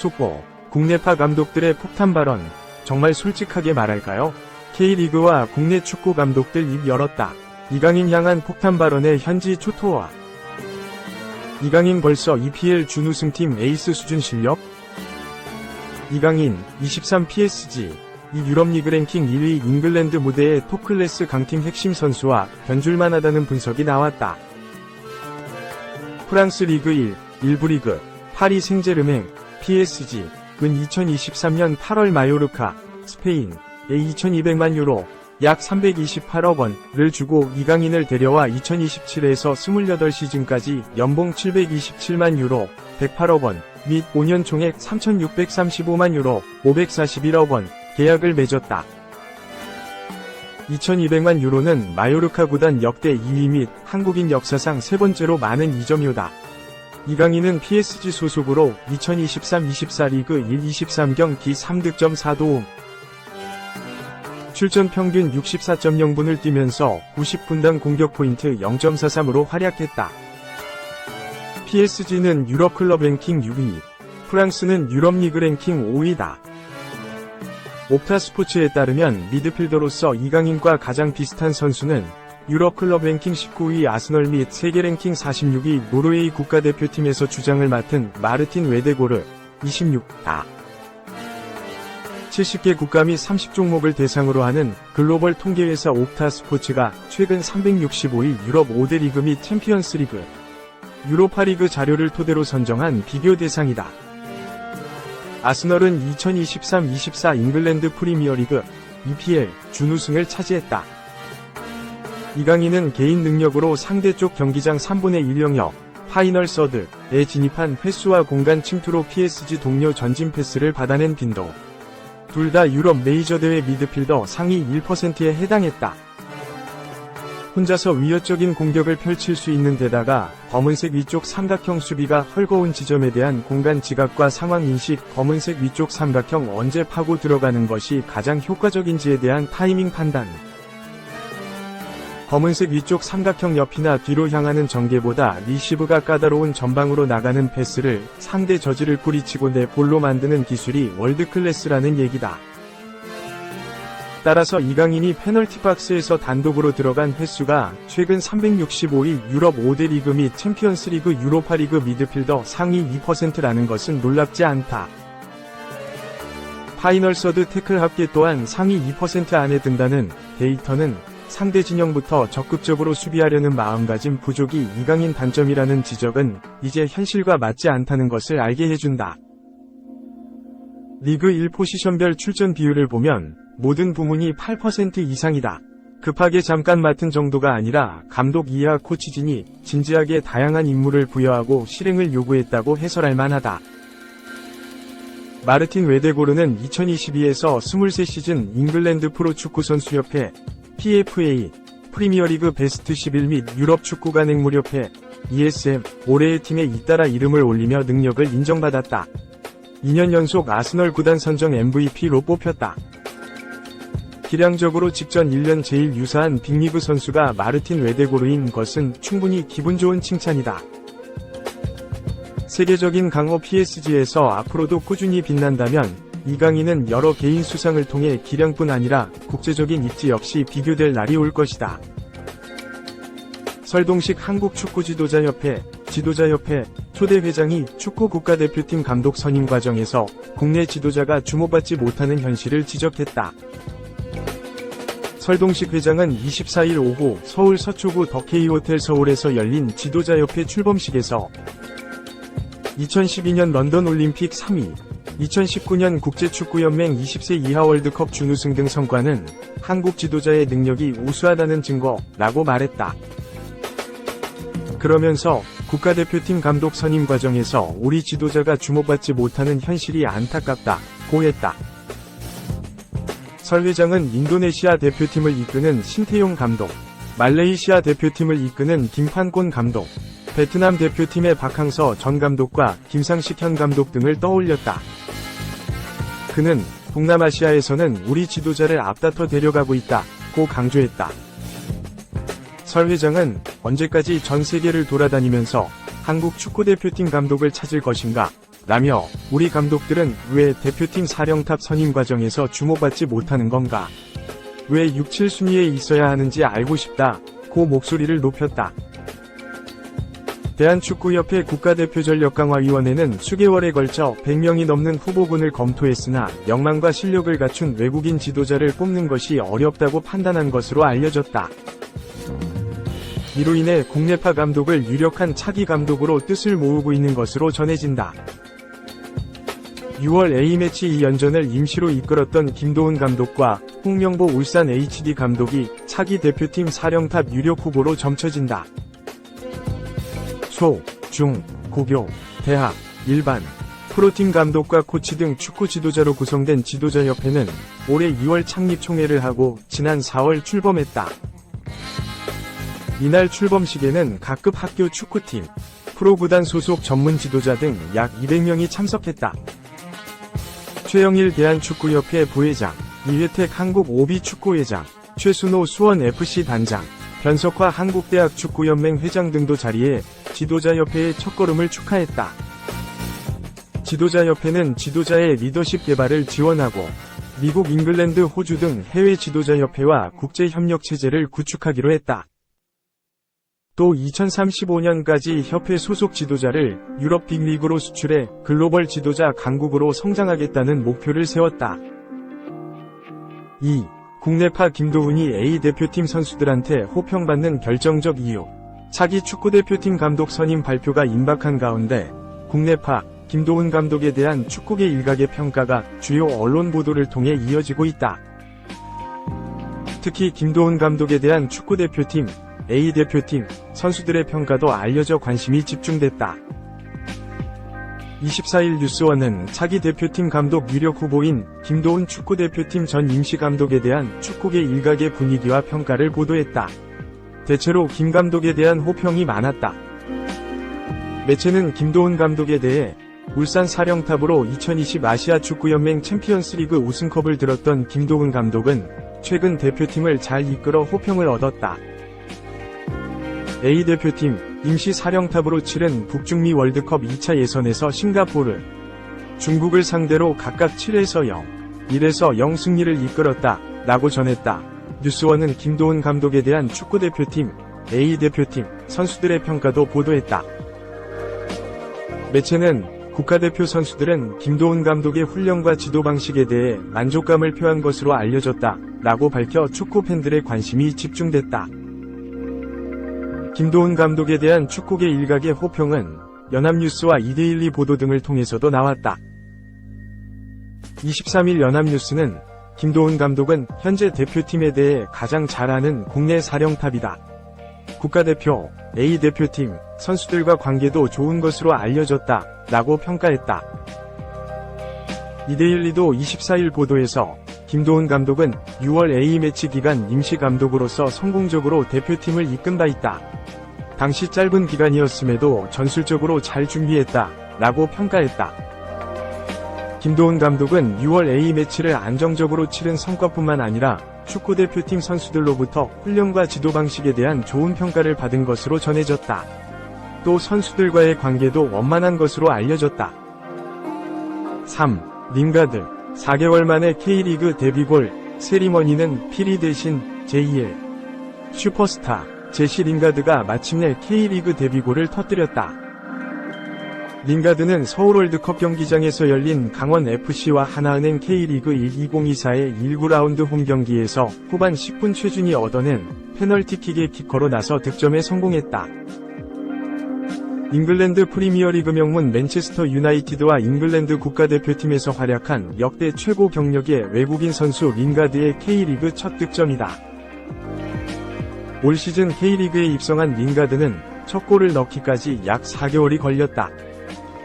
속보, 국내파 감독들의 폭탄 발언, 정말 솔직하게 말할까요? K리그와 국내 축구 감독들 입 열었다. 이강인 향한 폭탄 발언에 현지 초토화. 이강인 벌써 EPL 준우승팀 에이스 수준 실력? 이강인, 23 PSG, 이 유럽리그 랭킹 1위 잉글랜드 무대의 톱클래스 강팀 핵심 선수와 견줄만하다는 분석이 나왔다. 프랑스 리그 1, 일부 리그, 파리 생제르맹, PSG, 은 2023년 8월 마요르카, 스페인에 2200만 유로, 약 328억 원을 주고 이강인을 데려와 2027에서 28시즌까지 연봉 727만 유로, 108억 원, 및 5년 총액 3635만 유로, 541억 원, 계약을 맺었다. 2200만 유로는 마요르카 구단 역대 2위 및 한국인 역사상 세 번째로 많은 이점료다. 이강인은 PSG 소속으로 2023-24 리그 1 23경기 3득점 4도움. 출전 평균 64.0분을 뛰면서 90분당 공격 포인트 0.43으로 활약했다. PSG는 유럽 클럽 랭킹 6위, 프랑스는 유럽 리그 랭킹 5위다. 옵타 스포츠에 따르면 미드필더로서 이강인과 가장 비슷한 선수는 유럽 클럽 랭킹 19위 아스널 및 세계 랭킹 46위 노르웨이 국가대표팀에서 주장을 맡은 마르틴 웨데고르, 26다. 70개 국가 및 30종목을 대상으로 하는 글로벌 통계회사 옵타 스포츠가 최근 365일 유럽 5대 리그 및 챔피언스 리그, 유로파리그 자료를 토대로 선정한 비교 대상이다. 아스널은 2023-24 잉글랜드 프리미어리그, EPL, 준우승을 차지했다. 이강인은 개인 능력으로 상대쪽 경기장 3분의 1 영역, 파이널 서드에 진입한 횟수와 공간 침투로 PSG 동료 전진 패스를 받아낸 빈도. 둘 다 유럽 메이저 대회 미드필더 상위 1%에 해당했다. 혼자서 위협적인 공격을 펼칠 수 있는 데다가 검은색 위쪽 삼각형 수비가 헐거운 지점에 대한 공간 지각과 상황 인식, 검은색 위쪽 삼각형 언제 파고 들어가는 것이 가장 효과적인지에 대한 타이밍 판단. 검은색 위쪽 삼각형 옆이나 뒤로 향하는 전개보다 리시브가 까다로운 전방으로 나가는 패스를 상대 저지를 뿌리치고 내 볼로 만드는 기술이 월드클래스라는 얘기다. 따라서 이강인이 페널티 박스에서 단독으로 들어간 횟수가 최근 365일 유럽 5대 리그 및 챔피언스 리그 유로파 리그 미드필더 상위 2%라는 것은 놀랍지 않다. 파이널 서드 태클 합계 또한 상위 2% 안에 든다는 데이터는 상대 진영부터 적극적으로 수비하려는 마음가짐 부족이 이강인 단점이라는 지적은 이제 현실과 맞지 않다는 것을 알게 해준다. 리그 1 포지션별 출전 비율을 보면 모든 부문이 8% 이상이다. 급하게 잠깐 맡은 정도가 아니라 감독 이하 코치진이 진지하게 다양한 임무를 부여하고 실행을 요구했다고 해설할 만하다. 마르틴 웨데고르는 2022에서 23시즌 잉글랜드 프로축구선수협회 PFA, 프리미어리그 베스트 11 및 유럽 축구관행무협회 ESM, 올해의 팀에 잇따라 이름을 올리며 능력을 인정받았다. 2년 연속 아스널 구단 선정 MVP로 뽑혔다. 기량적으로 직전 1년 제일 유사한 빅리그 선수가 마르틴 웨데고르인 것은 충분히 기분 좋은 칭찬이다. 세계적인 강호 PSG에서 앞으로도 꾸준히 빛난다면 이강인은 여러 개인 수상을 통해 기량뿐 아니라 국제적인 입지 역시 비교될 날이 올 것이다. 설동식 한국축구지도자협회, 지도자협회 초대 회장이 축구 국가대표팀 감독 선임 과정에서 국내 지도자가 주목받지 못하는 현실을 지적했다. 설동식 회장은 24일 오후 서울 서초구 더 K호텔 서울에서 열린 지도자협회 출범식에서 2012년 런던 올림픽 3위, 2019년 국제축구연맹 20세 이하 월드컵 준우승 등 성과는 한국 지도자의 능력이 우수하다는 증거라고 말했다. 그러면서 국가대표팀 감독 선임 과정에서 우리 지도자가 주목받지 못하는 현실이 안타깝다고 했다. 설 회장은 인도네시아 대표팀을 이끄는 신태용 감독, 말레이시아 대표팀을 이끄는 김판곤 감독, 베트남 대표팀의 박항서 전 감독과 김상식 현 감독 등을 떠올렸다. 그는 동남아시아에서는 우리 지도자를 앞다퉈 데려가고 있다고 강조했다. 설 회장은 언제까지 전 세계를 돌아다니면서 한국 축구대표팀 감독을 찾을 것인가 라며 우리 감독들은 왜 대표팀 사령탑 선임 과정에서 주목받지 못하는 건가? 왜 6, 7순위에 있어야 하는지 알고 싶다. 고 목소리를 높였다. 대한축구협회 국가대표 전력강화위원회는 수개월에 걸쳐 100명이 넘는 후보군을 검토했으나 역량과 실력을 갖춘 외국인 지도자를 뽑는 것이 어렵다고 판단한 것으로 알려졌다. 이로 인해 국내파 감독을 유력한 차기 감독으로 뜻을 모으고 있는 것으로 전해진다. 6월 A매치 2연전을 임시로 이끌었던 김도훈 감독과 홍명보 울산 HD 감독이 차기 대표팀 사령탑 유력 후보로 점쳐진다. 초, 중, 고교, 대학, 일반, 프로팀 감독과 코치 등 축구 지도자로 구성된 지도자협회는 올해 2월 창립 총회를 하고 지난 4월 출범했다. 이날 출범식에는 각급 학교 축구팀, 프로구단 소속 전문 지도자 등 약 200명이 참석했다. 최영일 대한축구협회 부회장, 이회택 한국 오비축구회장, 최순호 수원FC 단장, 변석화 한국대학 축구연맹 회장 등도 자리해 지도자협회의 첫걸음을 축하했다. 지도자협회는 지도자의 리더십 개발을 지원하고 미국, 잉글랜드, 호주 등 해외 지도자협회와 국제협력체제를 구축하기로 했다. 또 2035년까지 협회 소속 지도자를 유럽 빅리그로 수출해 글로벌 지도자 강국으로 성장하겠다는 목표를 세웠다. 2. 국내파 김도훈이 A 대표팀 선수들한테 호평받는 결정적 이유. 차기 축구대표팀 감독 선임 발표가 임박한 가운데 국내파 김도훈 감독에 대한 축구계 일각의 평가가 주요 언론 보도를 통해 이어지고 있다. 특히 김도훈 감독에 대한 축구대표팀, A 대표팀, 선수들의 평가도 알려져 관심이 집중됐다. 24일 뉴스원은 차기 대표팀 감독 유력 후보인 김도훈 축구대표팀 전 임시감독에 대한 축구계 일각의 분위기와 평가를 보도했다. 대체로 김 감독에 대한 호평이 많았다. 매체는 김도훈 감독에 대해 울산 사령탑으로 2020 아시아 축구연맹 챔피언스리그 우승컵을 들었던 김도훈 감독은 최근 대표팀을 잘 이끌어 호평을 얻었다. A 대표팀 임시 사령탑으로 치른 북중미 월드컵 2차 예선에서 싱가포르, 중국을 상대로 각각 7에서 0, 1에서 0 승리를 이끌었다. 라고 전했다. 뉴스원은 김도훈 감독에 대한 축구대표팀, A 대표팀, 선수들의 평가도 보도했다. 매체는 국가대표 선수들은 김도훈 감독의 훈련과 지도 방식에 대해 만족감을 표한 것으로 알려졌다. 라고 밝혀 축구 팬들의 관심이 집중됐다. 김도훈 감독에 대한 축구계 일각의 호평은 연합뉴스와 이데일리 보도 등을 통해서도 나왔다. 23일 연합뉴스는 김도훈 감독은 현재 대표팀에 대해 가장 잘 아는 국내 사령탑이다. 국가대표, A 대표팀, 선수들과 관계도 좋은 것으로 알려졌다. 라고 평가했다. 이데일리도 24일 보도에서 김도훈 감독은 6월 A매치 기간 임시감독으로서 성공적으로 대표팀을 이끈 바 있다. 당시 짧은 기간이었음에도 전술적으로 잘 준비했다. 라고 평가했다. 김도훈 감독은 6월 A매치를 안정적으로 치른 성과뿐만 아니라 축구대표팀 선수들로부터 훈련과 지도 방식에 대한 좋은 평가를 받은 것으로 전해졌다. 또 선수들과의 관계도 원만한 것으로 알려졌다. 3. 링가드 4개월 만에 K리그 데뷔골, 세리머니는 피리 대신 제2의 슈퍼스타 제시 링가드가 마침내 K리그 데뷔골을 터뜨렸다. 링가드는 서울 월드컵 경기장에서 열린 강원FC와 하나은행 K리그 1-2024의 19라운드 홈경기에서 후반 10분 최준이 얻어낸 페널티킥의 키커로 나서 득점에 성공했다. 잉글랜드 프리미어리그 명문 맨체스터 유나이티드와 잉글랜드 국가대표팀에서 활약한 역대 최고 경력의 외국인 선수 링가드의 K리그 첫 득점이다. 올 시즌 K리그에 입성한 링가드는 첫 골을 넣기까지 약 4개월이 걸렸다.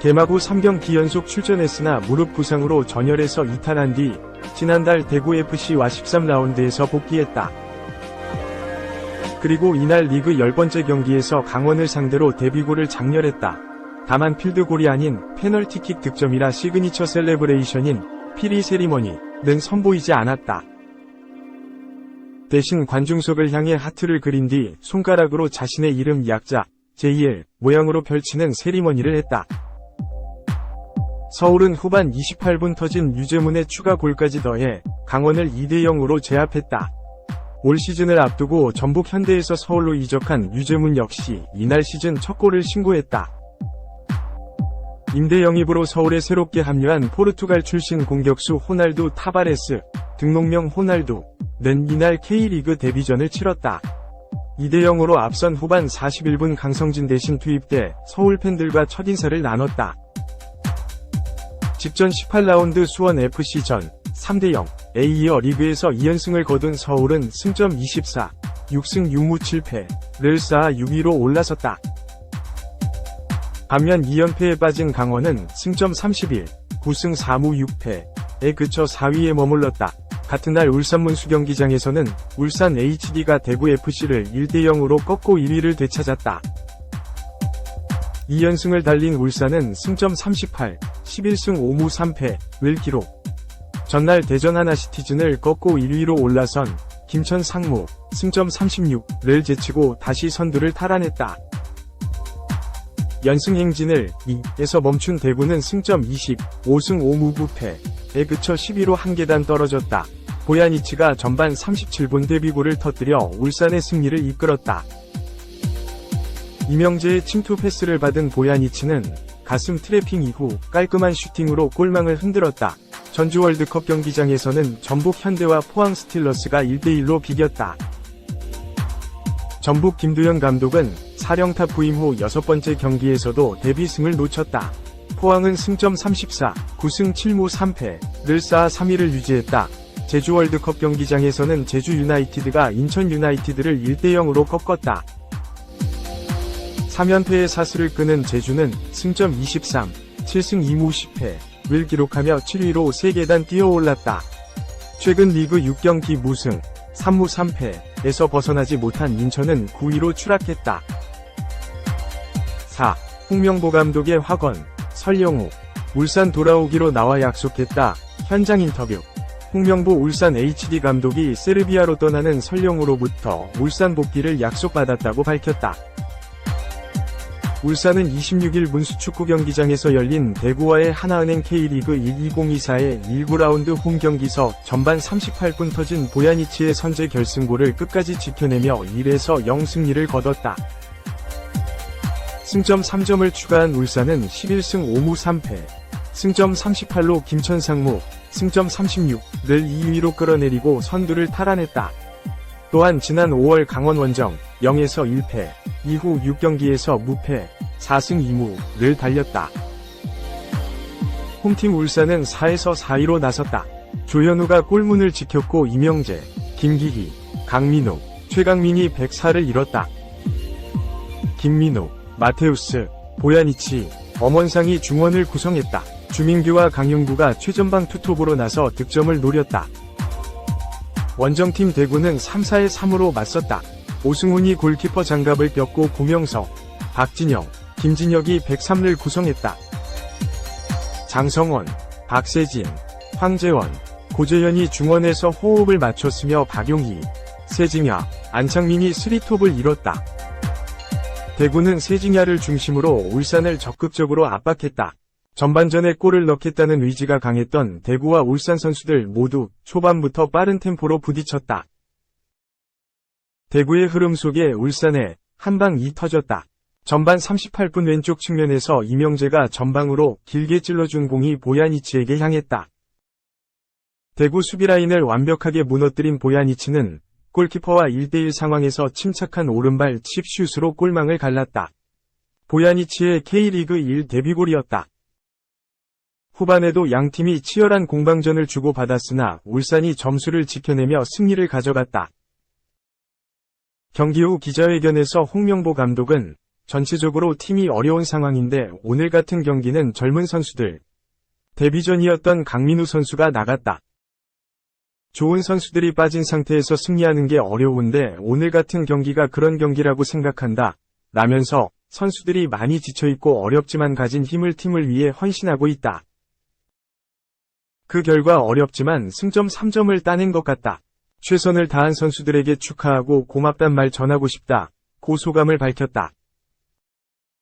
개막 후 3경기 연속 출전했으나 무릎 부상으로 전열에서 이탈한 뒤 지난달 대구FC와 13라운드에서 복귀했다. 그리고 이날 리그 10번째 경기에서 강원을 상대로 데뷔골을 장렬했다. 다만 필드골이 아닌 페널티킥 득점이라 시그니처 셀레브레이션인 피리 세리머니는 선보이지 않았다. 대신 관중석을 향해 하트를 그린 뒤 손가락으로 자신의 이름 약자 제2의 모양으로 펼치는 세리머니를 했다. 서울은 후반 28분 터진 류제문의 추가 골까지 더해 강원을 2대0으로 제압했다. 올 시즌을 앞두고 전북 현대에서 서울로 이적한 류제문 역시 이날 시즌 첫 골을 신고했다. 임대 영입으로 서울에 새롭게 합류한 포르투갈 출신 공격수 호날두 타바레스, 등록명 호날두는 이날 K리그 데뷔전을 치렀다. 2대0으로 앞선 후반 41분 강성진 대신 투입돼 서울 팬들과 첫인사를 나눴다. 직전 18라운드 수원FC전 3대0에 이어 리그에서 2연승을 거둔 서울은 승점 24, 6승 6무 7패를 쌓아 6위로 올라섰다. 반면 2연패에 빠진 강원은 승점 31, 9승 4무 6패에 그쳐 4위에 머물렀다. 같은 날 울산 문수경기장에서는 울산 HD가 대구 FC를 1대0으로 꺾고 1위를 되찾았다. 2연승을 달린 울산은 승점 38, 11승 5무 3패를 기록. 전날 대전 하나시티즌을 꺾고 1위로 올라선 김천 상무, 승점 36를 제치고 다시 선두를 탈환했다. 연승 행진을 2에서 멈춘 대구는 승점 20, 5승 5무 9패에 그쳐 10위로 한 계단 떨어졌다. 보야니치가 전반 37분 데뷔골을 터뜨려 울산의 승리를 이끌었다. 이명재의 침투 패스를 받은 보야니치는 가슴 트래핑 이후 깔끔한 슈팅으로 골망을 흔들었다. 전주 월드컵 경기장에서는 전북 현대와 포항 스틸러스가 1대1로 비겼다. 전북 김두현 감독은 사령탑 부임 후 6번째 경기에서도 데뷔승을 놓쳤다. 포항은 승점 34, 9승 7무 3패를 쌓아 3위를 유지했다. 제주 월드컵 경기장에서는 제주 유나이티드가 인천 유나이티드를 1대0으로 꺾었다. 3연패의 사슬을 끄는 제주는 승점 23, 7승 2무 10패를 기록하며 7위로 3계단 뛰어올랐다. 최근 리그 6경기 무승, 3무 3패에서 벗어나지 못한 인천은 9위로 추락했다. 4. 홍명보 감독의 확언, 설영우, 울산 돌아오기로 나와 약속했다. 현장 인터뷰. 홍명보 울산 HD 감독이 세르비아로 떠나는 설영우로부터 울산 복귀를 약속받았다고 밝혔다. 울산은 26일 문수축구 경기장에서 열린 대구와의 하나은행 K리그 1-2024의 1-9라운드 홈경기서 전반 38분 터진 보야니치의 선제 결승골을 끝까지 지켜내며 1에서 0 승리를 거뒀다. 승점 3점을 추가한 울산은 11승 5무 3패, 승점 38로 김천 상무, 승점 36를 2위로 끌어내리고 선두를 탈환했다. 또한 지난 5월 강원 원정 0에서 1패, 이후 6경기에서 무패, 4승 2무를 달렸다. 홈팀 울산은 4에서 4위로 나섰다. 조현우가 골문을 지켰고 이명재, 김기희, 강민우, 최강민이 104를 이뤘다. 김민우, 마테우스, 보야니치, 엄원상이 중원을 구성했다. 주민규와 강용구가 최전방 투톱으로 나서 득점을 노렸다. 원정팀 대구는 3-4의 3으로 맞섰다. 오승훈이 골키퍼 장갑을 꼈고 고명석, 박진영, 김진혁이 103를 구성했다. 장성원, 박세진, 황재원, 고재현이 중원에서 호흡을 맞췄으며 박용희, 세징야, 안창민이 3톱을 이뤘다. 대구는 세징야를 중심으로 울산을 적극적으로 압박했다. 전반전에 골을 넣겠다는 의지가 강했던 대구와 울산 선수들 모두 초반부터 빠른 템포로 부딪혔다. 대구의 흐름 속에 울산에 한 방이 터졌다. 전반 38분 왼쪽 측면에서 이명재가 전방으로 길게 찔러준 공이 보야니치에게 향했다. 대구 수비라인을 완벽하게 무너뜨린 보야니치는 골키퍼와 1대1 상황에서 침착한 오른발 칩슛으로 골망을 갈랐다. 보야니치의 K리그 1 데뷔골이었다. 후반에도 양팀이 치열한 공방전을 주고받았으나 울산이 점수를 지켜내며 승리를 가져갔다. 경기 후 기자회견에서 홍명보 감독은 전체적으로 팀이 어려운 상황인데 오늘 같은 경기는 젊은 선수들, 데뷔전이었던 강민우 선수가 나갔다. 좋은 선수들이 빠진 상태에서 승리하는 게 어려운데 오늘 같은 경기가 그런 경기라고 생각한다. 라면서 선수들이 많이 지쳐있고 어렵지만 가진 힘을 팀을 위해 헌신하고 있다. 그 결과 어렵지만 승점 3점을 따낸 것 같다. 최선을 다한 선수들에게 축하하고 고맙단 말 전하고 싶다. 고 소감을 밝혔다.